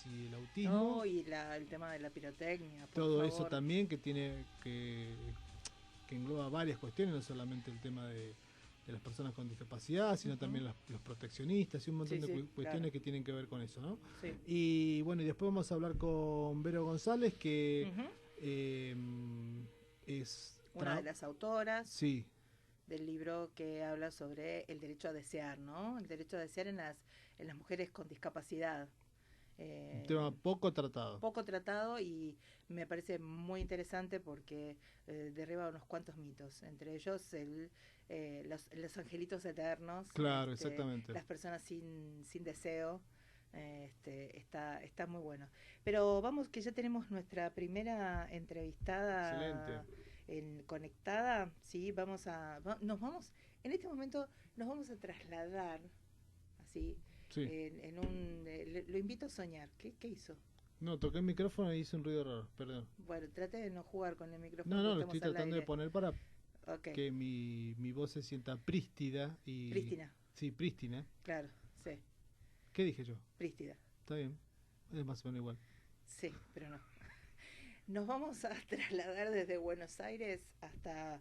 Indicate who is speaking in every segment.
Speaker 1: Diabetes y el autismo.
Speaker 2: No, y el tema de la pirotecnia, por
Speaker 1: Todo
Speaker 2: favor.
Speaker 1: eso también que engloba varias cuestiones, no solamente el tema de las personas con discapacidad, sino también los proteccionistas y un montón de cuestiones
Speaker 2: claro,
Speaker 1: que tienen que ver con eso, ¿no?
Speaker 2: Sí.
Speaker 1: Y bueno, y después vamos a hablar con Vero González, que es
Speaker 2: una de las autoras
Speaker 1: sí.
Speaker 2: del libro que habla sobre el derecho a desear, ¿no? El derecho a desear en las mujeres con discapacidad.
Speaker 1: Un tema poco tratado.
Speaker 2: Poco tratado, y me parece muy interesante porque derriba unos cuantos mitos, entre ellos los angelitos eternos.
Speaker 1: Claro, exactamente.
Speaker 2: Las personas sin deseo. Está muy bueno. Pero vamos, que ya tenemos nuestra primera entrevistada. Conectada. Sí, en este momento nos vamos a trasladar así.
Speaker 1: Sí.
Speaker 2: Lo invito a soñar. ¿Qué hizo?
Speaker 1: No, toqué el micrófono y hice un ruido raro, perdón.
Speaker 2: Bueno, trate de no jugar con el micrófono.
Speaker 1: No, lo estoy tratando de poner para que mi voz se sienta prístida y...
Speaker 2: Prístina.
Speaker 1: Sí, prístina.
Speaker 2: Claro, sí.
Speaker 1: ¿Qué dije yo?
Speaker 2: Prístida.
Speaker 1: Está bien, es más o menos igual.
Speaker 2: Sí, pero no. Nos vamos a trasladar desde Buenos Aires hasta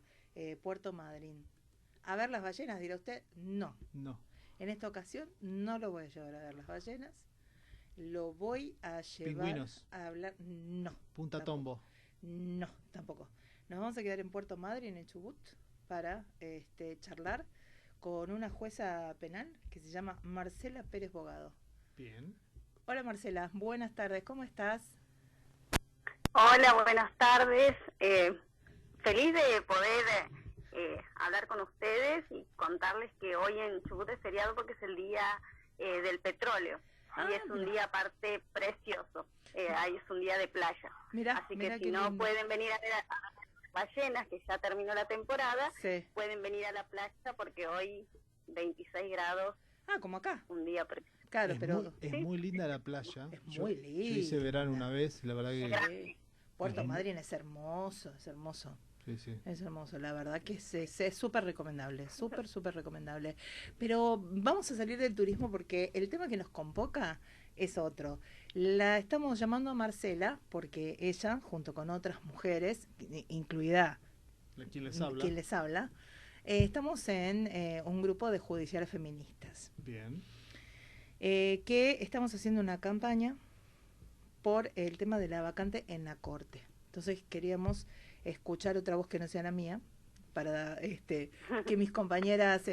Speaker 2: Puerto Madryn. ¿A ver las ballenas, dirá usted? No. En esta ocasión no lo voy a llevar a ver las ballenas. Lo voy a llevar
Speaker 1: Pingüinos.
Speaker 2: a hablar... No.
Speaker 1: Punta
Speaker 2: tampoco.
Speaker 1: Tombo.
Speaker 2: No, tampoco. Nos vamos a quedar en Puerto Madryn, en Chubut, para charlar con una jueza penal que se llama Marcela Pérez Bogado.
Speaker 1: Bien.
Speaker 2: Hola Marcela, buenas tardes, ¿cómo estás?
Speaker 3: Hola, buenas tardes. Feliz de poder hablar con ustedes y contarles que hoy en Chubut es feriado porque es el día del petroleo. Y es un día aparte precioso. Ahí es un día de playa. Así que si no pueden venir a ver a las ballenas, que ya terminó la temporada, pueden venir a la playa porque hoy 26 grados.
Speaker 2: Como acá.
Speaker 3: Un día precioso.
Speaker 2: Claro,
Speaker 1: es muy linda la playa.
Speaker 2: Es muy linda.
Speaker 1: Yo hice verano una vez, la verdad que...
Speaker 2: Puerto Madryn es hermoso, es hermoso.
Speaker 1: Sí.
Speaker 2: Es hermoso, la verdad que es súper recomendable, súper recomendable. Pero vamos a salir del turismo porque el tema que nos convoca es otro. La estamos llamando a Marcela porque ella, junto con otras mujeres, incluida
Speaker 1: quien les habla,
Speaker 2: estamos en un grupo de judiciales feministas.
Speaker 1: Bien.
Speaker 2: Que estamos haciendo una campaña por el tema de la vacante en la Corte. Entonces queríamos escuchar otra voz que no sea la mía para que mis compañeras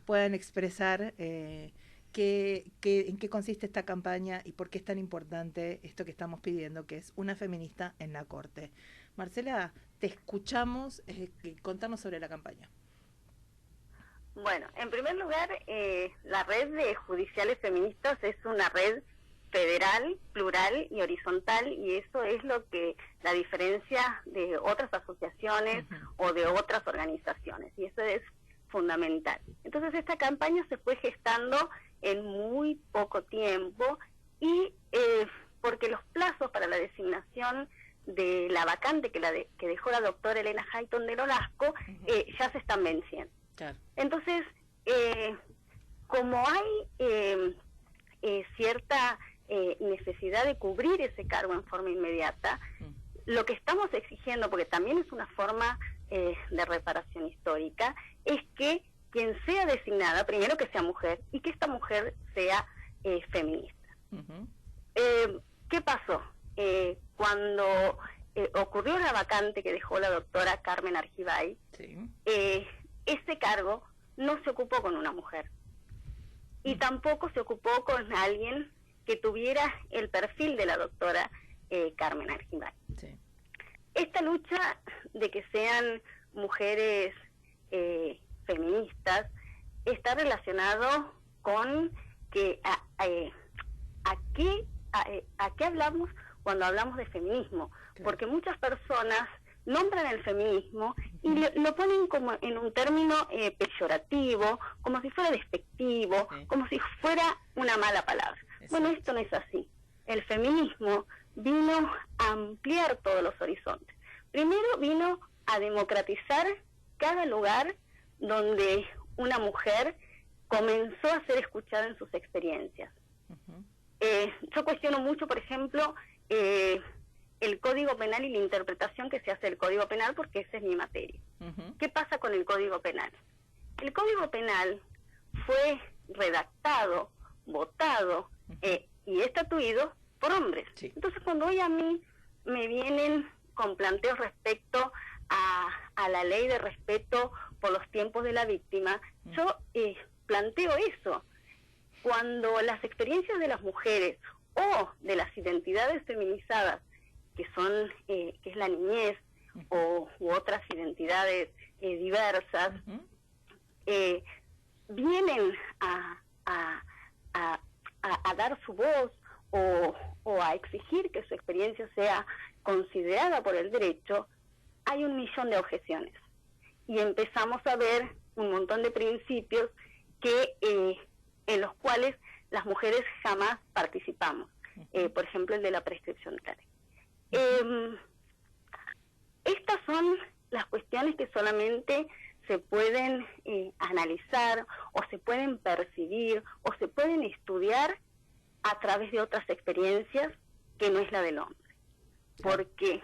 Speaker 2: puedan expresar en qué consiste esta campaña y por qué es tan importante esto que estamos pidiendo, que es una feminista en la Corte. Marcela, te escuchamos, contanos sobre la campaña.
Speaker 3: Bueno, en primer lugar, la red de judiciales feministas es una red federal, plural y horizontal, y eso es lo que la diferencia de otras asociaciones o de otras organizaciones, y eso es fundamental. Entonces esta campaña se fue gestando en muy poco tiempo y porque los plazos para la designación de la vacante que dejó la doctora Elena Hayton de Nolasco ya se están venciendo.
Speaker 2: Claro.
Speaker 3: Entonces, como hay cierta necesidad de cubrir ese cargo en forma inmediata, lo que estamos exigiendo, porque también es una forma de reparación histórica, es que quien sea designada, primero que sea mujer, y que esta mujer sea feminista. ¿Qué pasó? Cuando ocurrió la vacante que dejó la doctora Carmen Argibay, ese cargo no se ocupó con una mujer, y tampoco se ocupó con alguien que tuviera el perfil de la doctora Carmen Argibay. Esta lucha de que sean mujeres feministas está relacionado con que a qué hablamos cuando hablamos de feminismo, porque muchas personas nombran el feminismo y lo ponen como en un término peyorativo, como si fuera despectivo, como si fuera una mala palabra. Bueno, esto no es así. El feminismo vino a ampliar todos los horizontes. Primero vino a democratizar cada lugar donde una mujer comenzó a ser escuchada en sus experiencias. yo cuestiono mucho, por ejemplo, el Código Penal y la interpretación que se hace del Código Penal, porque esa es mi materia. ¿Qué pasa con el Código Penal? El Código Penal fue redactado, votado y estatuido por hombres. Sí. Entonces, cuando hoy a mí me vienen con planteos respecto a la ley de respeto por los tiempos de la víctima, yo planteo eso. Cuando las experiencias de las mujeres o de las identidades feminizadas, que son que es la niñez u otras identidades diversas, vienen a dar su voz o a exigir que su experiencia sea considerada por el derecho, hay 1.000.000 de objeciones. Y empezamos a ver un montón de principios que en los cuales las mujeres jamás participamos. Por ejemplo, el de la prescripción de la ley. Estas son las cuestiones que solamente se pueden analizar o se pueden percibir o se pueden estudiar a través de otras experiencias que no es la del hombre. Porque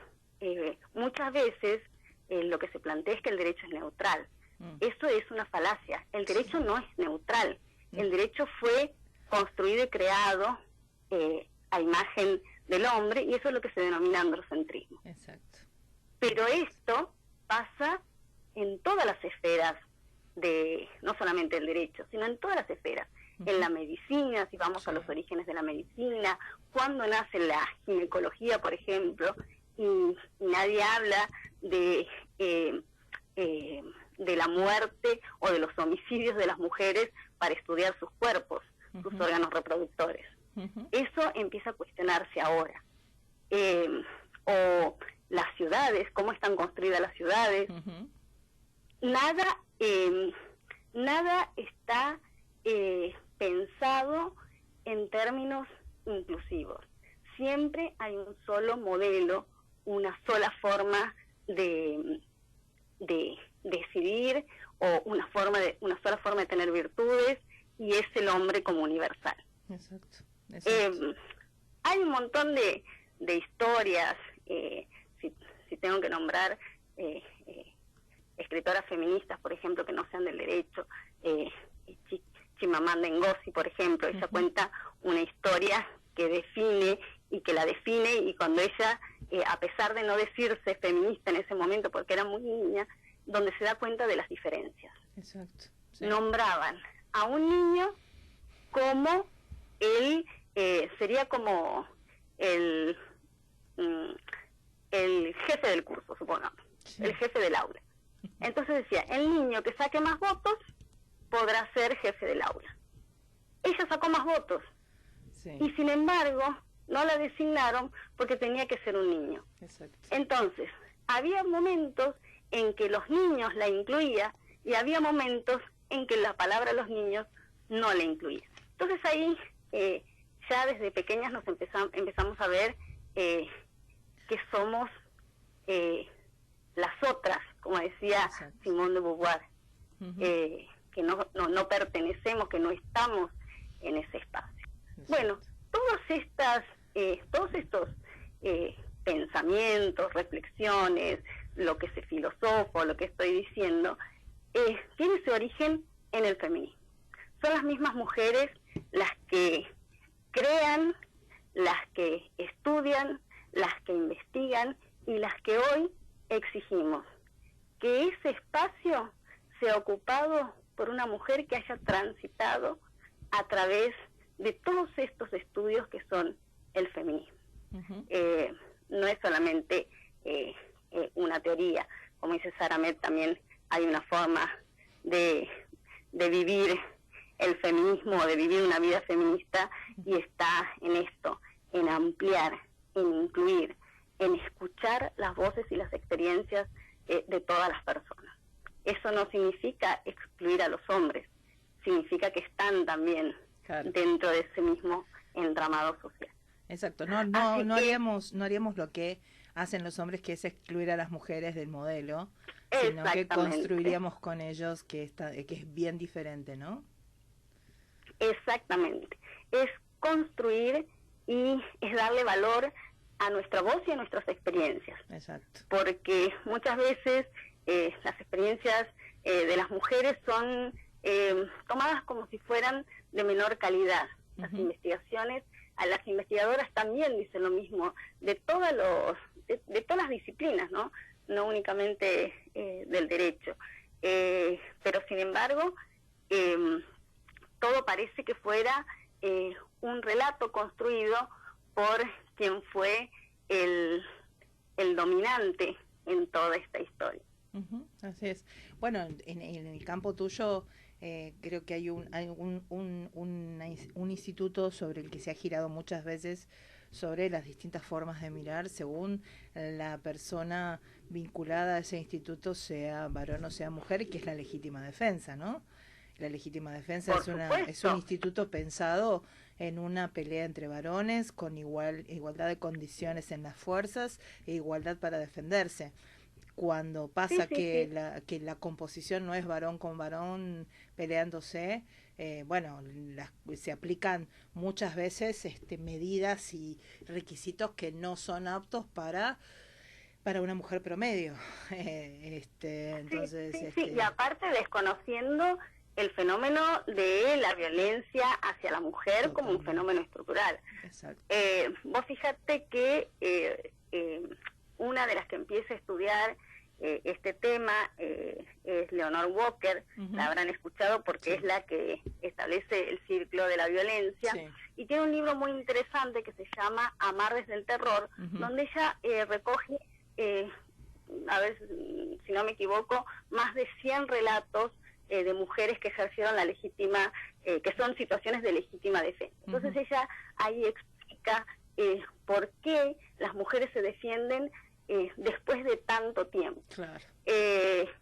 Speaker 3: muchas veces lo que se plantea es que el derecho es neutral. Eso es una falacia. El derecho no es neutral. El derecho fue construido y creado a imagen del hombre, y eso es lo que se denomina androcentrismo. Exacto. Pero esto pasa en todas las esferas no solamente el derecho, sino en todas las esferas. En la medicina, si vamos a los orígenes de la medicina, cuando nace la ginecología, por ejemplo, y nadie habla de la muerte o de los homicidios de las mujeres para estudiar sus cuerpos, sus órganos reproductores. Eso empieza a cuestionarse ahora. O las ciudades, cómo están construidas las ciudades. Nada está pensado en términos inclusivos. Siempre hay un solo modelo, una sola forma de decidir, o una sola forma de tener virtudes, y es el hombre como universal. Exacto. Hay un montón de historias, si tengo que nombrar escritoras feministas, por ejemplo, que no sean del derecho, Chimamanda Ngozi, por ejemplo, ella cuenta una historia que define, y cuando ella, a pesar de no decirse feminista en ese momento, porque era muy niña, donde se da cuenta de las diferencias. Exacto. Sí. Nombraban a un niño como él sería como el jefe del curso, supongamos, el jefe del aula. Entonces decía, el niño que saque más votos podrá ser jefe del aula. Ella sacó más votos, y sin embargo no la designaron porque tenía que ser un niño. Exacto. Entonces, había momentos en que los niños la incluía, y había momentos en que la palabra los niños no la incluía. Entonces ahí ya desde pequeñas nos empezamos a ver que somos las otras, como decía Simone de Beauvoir, que no pertenecemos, que no estamos en ese espacio. Bueno, todos estos pensamientos, reflexiones, lo que se filosofo, lo que estoy diciendo, tiene su origen en el feminismo. Son las mismas mujeres las que crean, las que estudian, las que investigan, y las que hoy exigimos que ese espacio sea ocupado por una mujer que haya transitado a través de todos estos estudios que son el feminismo. No es solamente una teoría, como dice Sara Met, también hay una forma de vivir el feminismo, de vivir una vida feminista, y está en esto, en ampliar, en incluir, en escuchar las voces y las experiencias de todas las personas. Eso no significa excluir a los hombres, significa que están también dentro de ese mismo entramado social.
Speaker 2: Exacto, no haríamos lo que hacen los hombres, que es excluir a las mujeres del modelo, sino que construiríamos con ellos, que es bien diferente, ¿no?
Speaker 3: Exactamente, es construir y es darle valor a nuestra voz y a nuestras experiencias.
Speaker 2: Exacto.
Speaker 3: Porque muchas veces las experiencias de las mujeres son tomadas como si fueran de menor calidad. Las investigaciones, a las investigadoras también dicen lo mismo, de todas las disciplinas, ¿no? No únicamente del derecho. Pero sin embargo, todo parece que fuera un relato construido por quien fue el dominante en toda esta historia.
Speaker 2: Así es. Bueno, en el campo tuyo creo que hay un instituto sobre el que se ha girado muchas veces sobre las distintas formas de mirar según la persona vinculada a ese instituto, sea varón o sea mujer, que es la legítima defensa, ¿no? La legítima defensa es un instituto pensado en una pelea entre varones con igualdad de condiciones en las fuerzas e igualdad para defenderse. Cuando pasa que la composición no es varón con varón peleándose, se aplican muchas veces medidas y requisitos que no son aptos para una mujer promedio.
Speaker 3: Y aparte desconociendo el fenómeno de la violencia hacia la mujer como un fenómeno estructural.
Speaker 2: Exacto.
Speaker 3: Vos fíjate que una de las que empieza a estudiar este tema es Leonore Walker, la habrán escuchado porque es la que establece el círculo de la violencia, y tiene un libro muy interesante que se llama Amar desde el terror, donde ella recoge, a ver si no me equivoco, más de 100 relatos de mujeres que ejercieron la legítima, que son situaciones de legítima defensa. Entonces ella ahí explica por qué las mujeres se defienden después de tanto tiempo.
Speaker 2: Claro.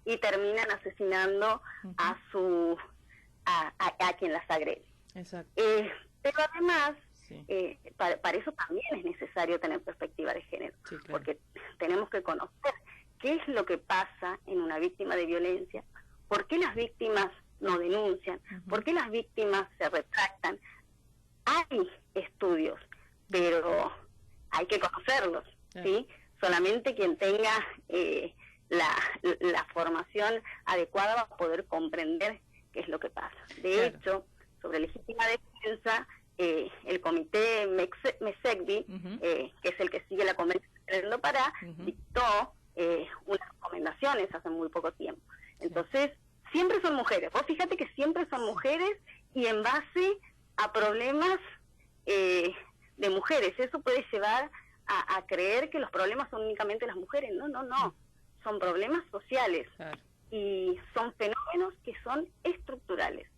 Speaker 3: Y terminan asesinando a quien las agrede.
Speaker 2: Exacto.
Speaker 3: Pero además, para eso también es necesario tener perspectiva de género, claro. Porque tenemos que conocer qué es lo que pasa en una víctima de violencia, por qué las víctimas no denuncian, por qué las víctimas se retractan. Hay estudios, pero hay que conocerlos, ¿sí? Solamente quien tenga la formación adecuada va a poder comprender qué es lo que pasa. De hecho, sobre legítima defensa, el comité MESECBI, que es el que sigue la Convención de Pará, dictó unas recomendaciones hace muy poco tiempo. Entonces, siempre son mujeres. Vos fíjate que siempre son mujeres y en base a problemas de mujeres. Eso puede llevar a creer que los problemas son únicamente las mujeres. No. Son problemas sociales. Claro. Y son fenómenos que son estructurales.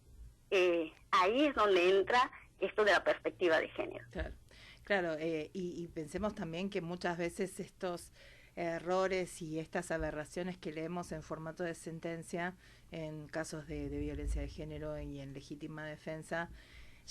Speaker 3: Ahí es donde entra esto de la perspectiva de género.
Speaker 2: Claro, y pensemos también que muchas veces estos errores y estas aberraciones que leemos en formato de sentencia en casos de violencia de género y en legítima defensa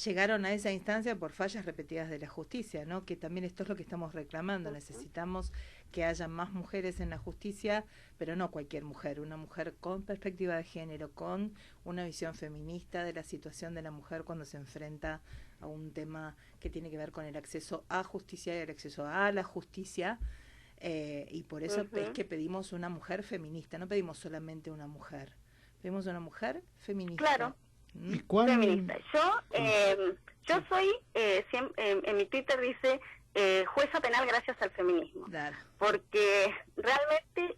Speaker 2: llegaron a esa instancia por fallas repetidas de la justicia, ¿no? Que también esto es lo que estamos reclamando. Necesitamos que haya más mujeres en la justicia, pero no cualquier mujer, una mujer con perspectiva de género, con una visión feminista de la situación de la mujer cuando se enfrenta a un tema que tiene que ver con el acceso a justicia y el acceso a la justicia, y por eso es que pedimos una mujer feminista, no pedimos solamente una mujer, pedimos una mujer feminista.
Speaker 3: Claro. Feminista. Yo soy, en mi Twitter dice, jueza penal gracias al feminismo. Claro. Porque realmente,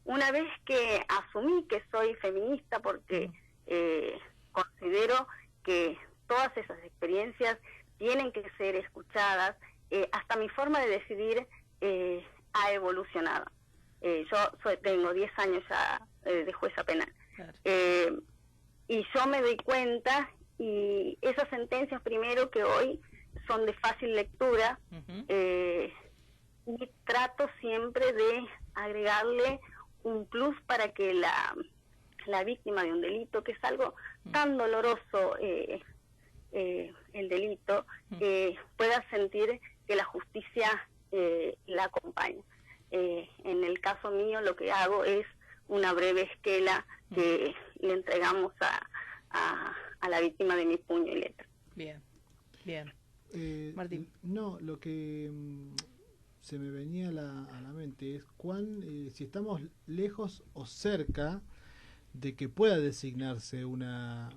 Speaker 3: una vez que asumí que soy feminista, porque considero que todas esas experiencias tienen que ser escuchadas, hasta mi forma de decidir ha evolucionado. Yo tengo 10 años ya de jueza penal. Claro. Y yo me doy cuenta, y esas sentencias primero que hoy son de fácil lectura, y trato siempre de agregarle un plus para que la víctima de un delito, que es algo tan doloroso, el delito, pueda sentir que la justicia la acompaña. En el caso mío lo que hago es una breve esquela que le entregamos a la víctima de mi puño y letra.
Speaker 2: Bien. Martín.
Speaker 1: No, lo que se me venía a la mente es si estamos lejos o cerca de que pueda designarse una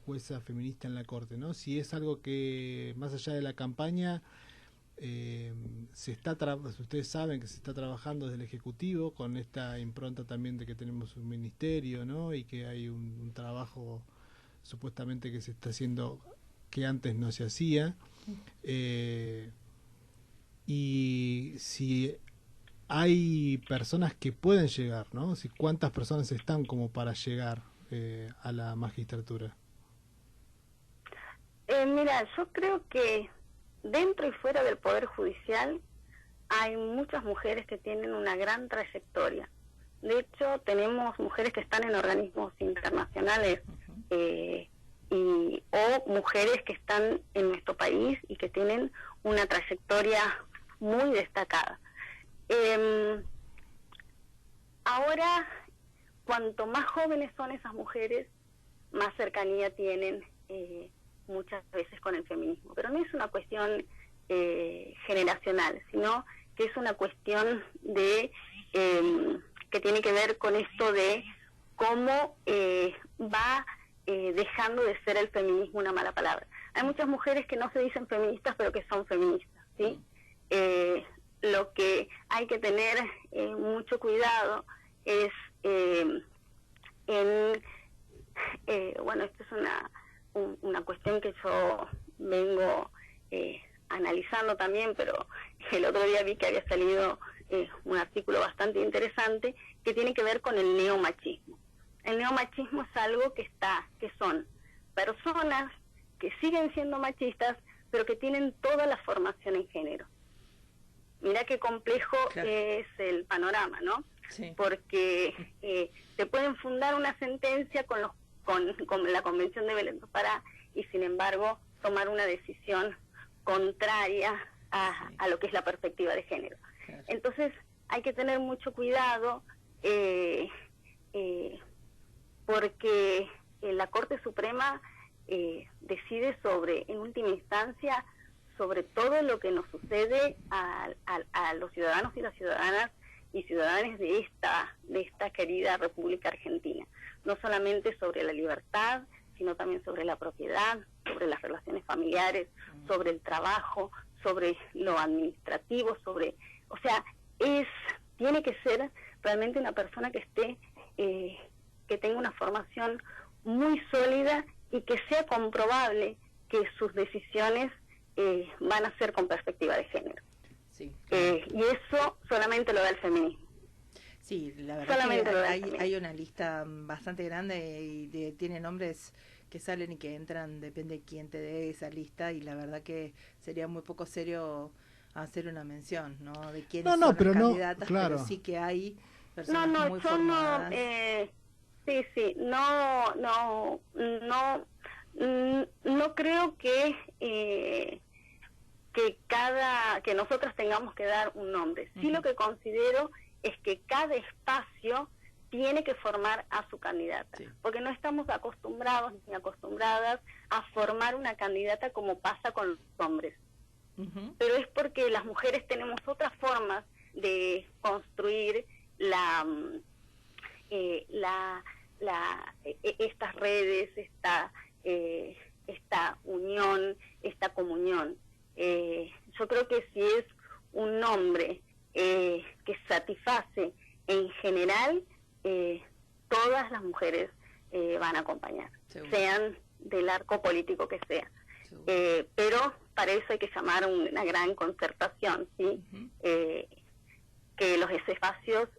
Speaker 1: jueza feminista en la Corte, ¿no? Si es algo que, más allá de la campaña, ustedes saben que se está trabajando desde el Ejecutivo con esta impronta también de que tenemos un ministerio, ¿no? Y que hay un trabajo supuestamente que se está haciendo que antes no se hacía, y si hay personas que pueden llegar, ¿no? Si cuántas personas están como para llegar a la magistratura.
Speaker 3: Mira, yo creo que dentro y fuera del Poder Judicial hay muchas mujeres que tienen una gran trayectoria. De hecho, tenemos mujeres que están en organismos internacionales o mujeres que están en nuestro país y que tienen una trayectoria muy destacada. Ahora, cuanto más jóvenes son esas mujeres, más cercanía tienen muchas veces con el feminismo. Pero no es una cuestión generacional, sino que es una cuestión de que tiene que ver con esto de cómo va dejando de ser el feminismo una mala palabra. Hay muchas mujeres que no se dicen feministas, pero que son feministas, ¿sí? Lo que hay que tener mucho cuidado es bueno, esto es una cuestión que yo vengo analizando también, pero el otro día vi que había salido un artículo bastante interesante que tiene que ver con el neomachismo. El neomachismo es algo que son personas que siguen siendo machistas, pero que tienen toda la formación en género. Mirá qué complejo es el panorama, ¿no? Sí. Porque te pueden fundar una sentencia con la Convención de Belén do Pará y sin embargo tomar una decisión contraria a lo que es la perspectiva de género. Claro. Entonces hay que tener mucho cuidado porque la Corte Suprema decide en última instancia, sobre todo lo que nos sucede a los ciudadanos y las ciudadanas y ciudadanos de esta querida República Argentina. No solamente sobre la libertad, sino también sobre la propiedad, sobre las relaciones familiares, sobre el trabajo, sobre lo administrativo, o sea, tiene que ser realmente una persona que que tenga una formación muy sólida y que sea comprobable que sus decisiones van a ser con perspectiva de género. Sí, claro. Y eso solamente lo da el feminismo.
Speaker 2: Sí, la verdad que hay una lista bastante grande y tiene nombres que salen y que entran, depende de quién te dé esa lista, y la verdad que sería muy poco serio hacer una mención, ¿no? De quiénes son las candidatas, claro. Pero sí que hay personas muy formadas.
Speaker 3: No creo que nosotros tengamos que dar un nombre. Sí, lo que considero es que cada espacio tiene que formar a su candidata, porque no estamos acostumbrados ni acostumbradas a formar una candidata como pasa con los hombres. Pero es porque las mujeres tenemos otras formas de construir estas redes, esta unión, esta comunión. Yo creo que si es un nombre que satisface en general, todas las mujeres van a acompañar, sean del arco político que sea. Pero para eso hay que llamar una gran concertación, ¿sí? Que los espacios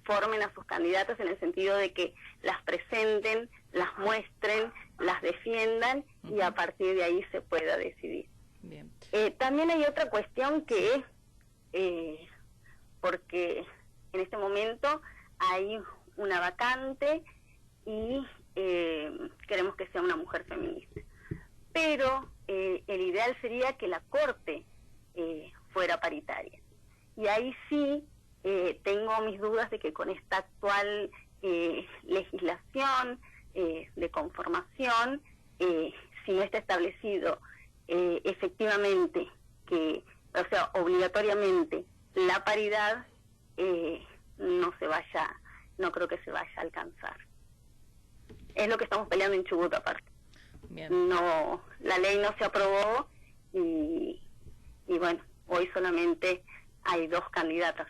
Speaker 3: formen a sus candidatas en el sentido de que las presenten, las muestren, las defiendan y a partir de ahí se pueda decidir. Bien. También hay otra cuestión que porque en este momento hay una vacante y queremos que sea una mujer feminista. Pero el ideal sería que la Corte fuera paritaria. Y ahí sí tengo mis dudas de que con esta actual legislación de conformación, si no está establecido efectivamente, que, o sea, obligatoriamente, la paridad no creo que se vaya a alcanzar. Es lo que estamos peleando en Chubut aparte.
Speaker 2: Bien.
Speaker 3: No, la ley no se aprobó y bueno, hoy solamente hay 2 candidatas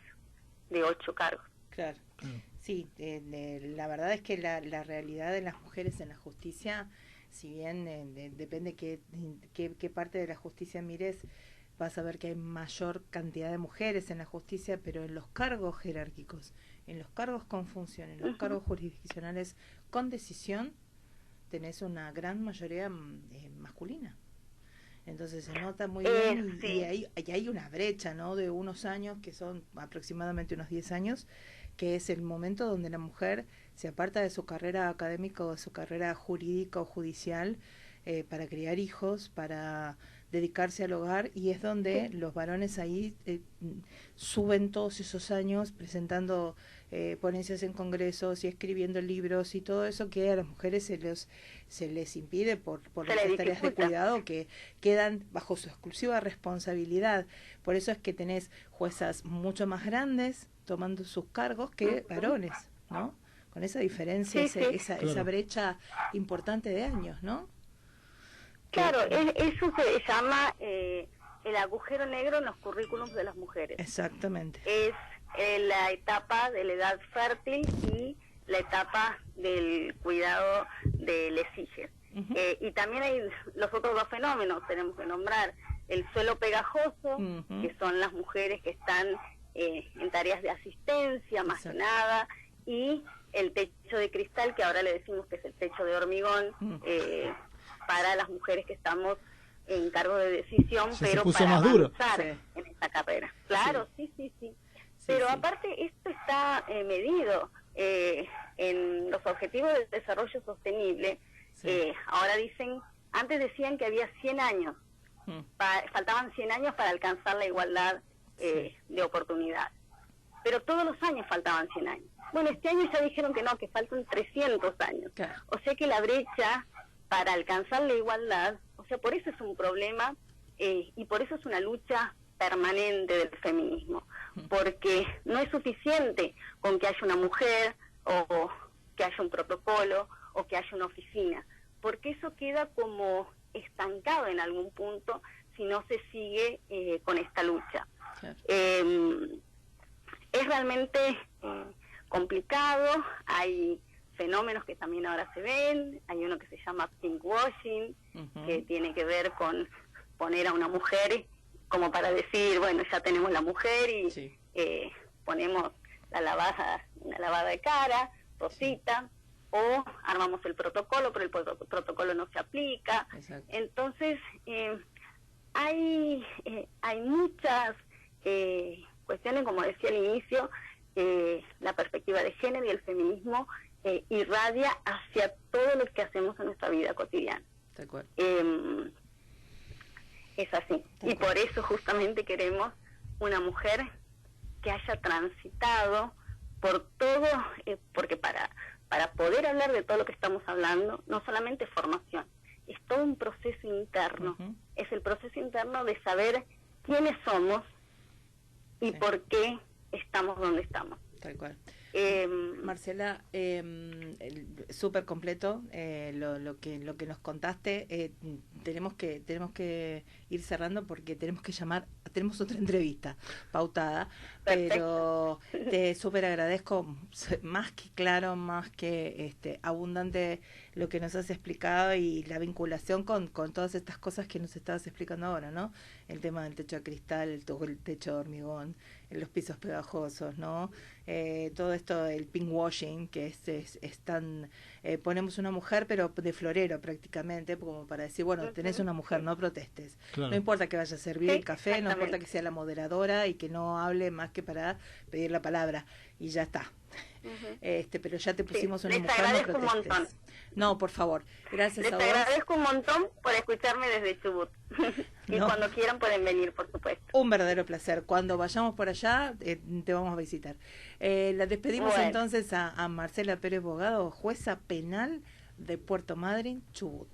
Speaker 3: de 8 cargos.
Speaker 2: Claro. Sí, la verdad es que la realidad de las mujeres en la justicia, si bien depende qué parte de la justicia mires, vas a ver que hay mayor cantidad de mujeres en la justicia, pero en los cargos jerárquicos, en los cargos con función, en los cargos jurisdiccionales con decisión, tenés una gran mayoría masculina. Entonces se nota muy bien
Speaker 3: sí.
Speaker 2: y hay una brecha, ¿no?, de unos años, que son aproximadamente unos 10 años, que es el momento donde la mujer se aparta de su carrera académica o de su carrera jurídica o judicial para criar hijos, para dedicarse al hogar, y es donde los varones ahí suben todos esos años presentando ponencias en congresos y escribiendo libros y todo eso que a las mujeres se les impide por las tareas de cuidado que quedan bajo su exclusiva responsabilidad. Por eso es que tenés juezas mucho más grandes tomando sus cargos que varones, ¿no? Con esa diferencia, esa brecha importante de años, ¿no?
Speaker 3: Claro, eso se llama el agujero negro en los currículums de las mujeres.
Speaker 2: Exactamente.
Speaker 3: Es la etapa de la edad fértil y la etapa del cuidado de les hijas. Y también hay los otros 2 fenómenos, tenemos que nombrar el suelo pegajoso, que son las mujeres que están en tareas de asistencia, más que nada, y el techo de cristal, que ahora le decimos que es el techo de hormigón, para las mujeres que estamos en cargo de decisión, pero para avanzar en esta carrera. Claro, sí. Pero aparte esto está medido en los Objetivos de Desarrollo Sostenible. Ahora antes decían que había 100 años, faltaban 100 años para alcanzar la igualdad de oportunidad. Pero todos los años faltaban 100 años. Bueno, este año ya dijeron que no, que faltan 300 años.
Speaker 2: Claro.
Speaker 3: O sea que la brecha para alcanzar la igualdad, o sea, por eso es un problema y por eso es una lucha permanente del feminismo, porque no es suficiente con que haya una mujer o que haya un protocolo o que haya una oficina, porque eso queda como estancado en algún punto si no se sigue con esta lucha.
Speaker 2: Claro.
Speaker 3: Es realmente complicado, hay fenómenos que también ahora se ven, hay uno que se llama pinkwashing, que tiene que ver con poner a una mujer como para decir, bueno, ya tenemos la mujer y ponemos una lavada de cara, rosita, o armamos el protocolo, pero el protocolo no se aplica.
Speaker 2: Exacto.
Speaker 3: Entonces, hay muchas cuestiones, como decía al inicio, la perspectiva de género y el feminismo irradia hacia todo lo que hacemos en nuestra vida cotidiana.
Speaker 2: De acuerdo.
Speaker 3: Es así. Y por eso justamente queremos una mujer que haya transitado por todo, porque para poder hablar de todo lo que estamos hablando, no solamente formación, es todo un proceso interno. Es el proceso interno de saber quiénes somos y por qué estamos donde estamos.
Speaker 2: Tal cual. Marcela, súper completo lo que nos contaste. Tenemos que ir cerrando porque tenemos otra entrevista pautada. Perfecto. Pero te súper agradezco, más que claro, más que abundante lo que nos has explicado y la vinculación con todas estas cosas que nos estabas explicando ahora, ¿no? El tema del techo de cristal, el techo de hormigón, los pisos pegajosos, ¿no? Todo esto, el pinkwashing, que es tan... ponemos una mujer, pero de florero prácticamente, como para decir, bueno, tenés una mujer, no protestes. Claro. No importa que vaya a servir el café, no importa que sea la moderadora y que no hable más que para pedir la palabra. Y ya está. Pero ya te pusimos una mujer, no protestes.
Speaker 3: Un montón.
Speaker 2: No, por favor. Gracias a vos.
Speaker 3: Les agradezco un montón por escucharme desde Chubut. Y cuando quieran pueden venir, por supuesto.
Speaker 2: Un verdadero placer. Cuando vayamos por allá, te vamos a visitar. La despedimos entonces a Marcela Pérez Bogado, jueza penal de Puerto Madryn, Chubut.